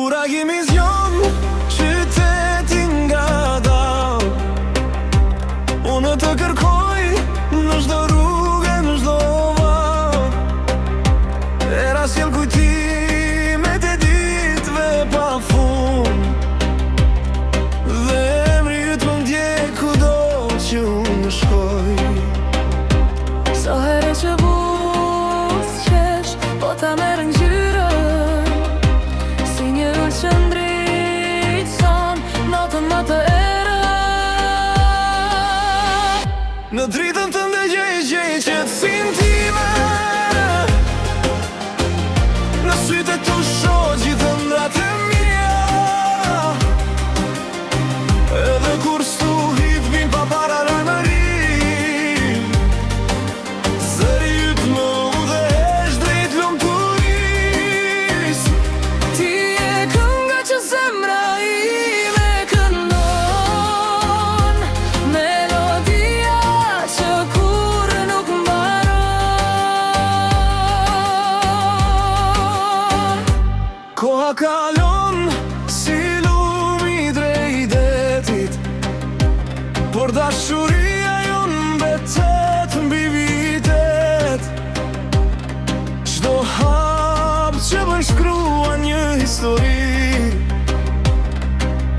Kuragimiz qytetin nga dal. Unë të kërkoj në çdo rrugë, në çdo val. Era sjell kujtimet e ditëve pa fund, dhe emri yt më ndjek kudo që unë shkoj. Sa herë që buzëqesh, po ta merr ngjyrën, si një ullë që ndritëson natën më të erën. Në dritën tënde gjej qetësinë time, në sytë e tu shoh gjithë ëndrat e mia. Edhe kur stuhit vin pa para lajmërim, zëri yt më udhëheq drejt lumturisë. Ti je kënga që zemra ime këndon, melodia që kur nuk mbaron. Koha kalon si lumi drejt detit, por dashuria jon mbetet mbi vitet. Çdo hap që bën shkruan një histori,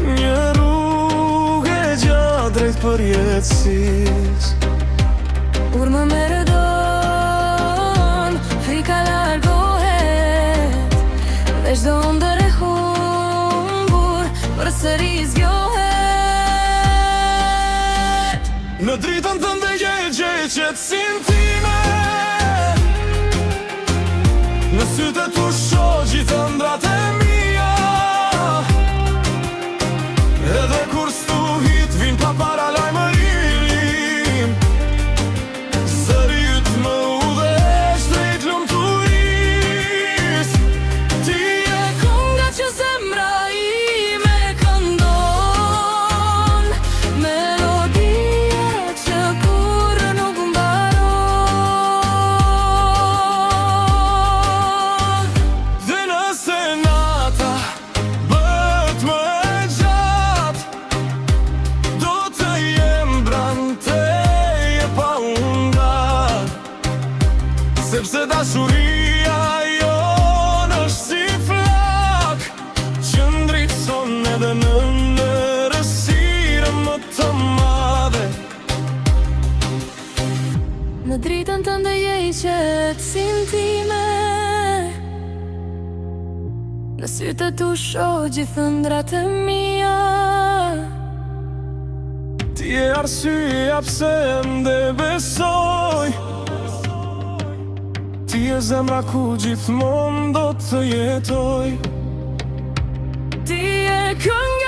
një rrugë e gjatë drejt përjetësisë. Kur më merrdon, frika largohet, dhe çdo ndër e humbur përsëri zgjohet. Në dritën tënde gjej qetësinë time, në sytë e tu shoh gjithë ëndrat e mia. Edhe kur stuhit vin pa para lajmërim, zëri yt më udhëheq drejt lumturisë. Ti je Kënga që zemra ime këndon, melodia që kur nuk mbaron. Dhe nëse nata bëhet më e gjatë, do të jem pranë teje pa u ndarë, sepse dashuria jon është si flak që ndritëson edhe në errësirën më të madhe. Në dritën tënde gjej qetësinë time, në sytë e tu shoh gjithë ëndrat e mia. Ti je arsyeja pse ende besoj, ti je zemra ku gjithmonë do të jetoj. Ti je kënga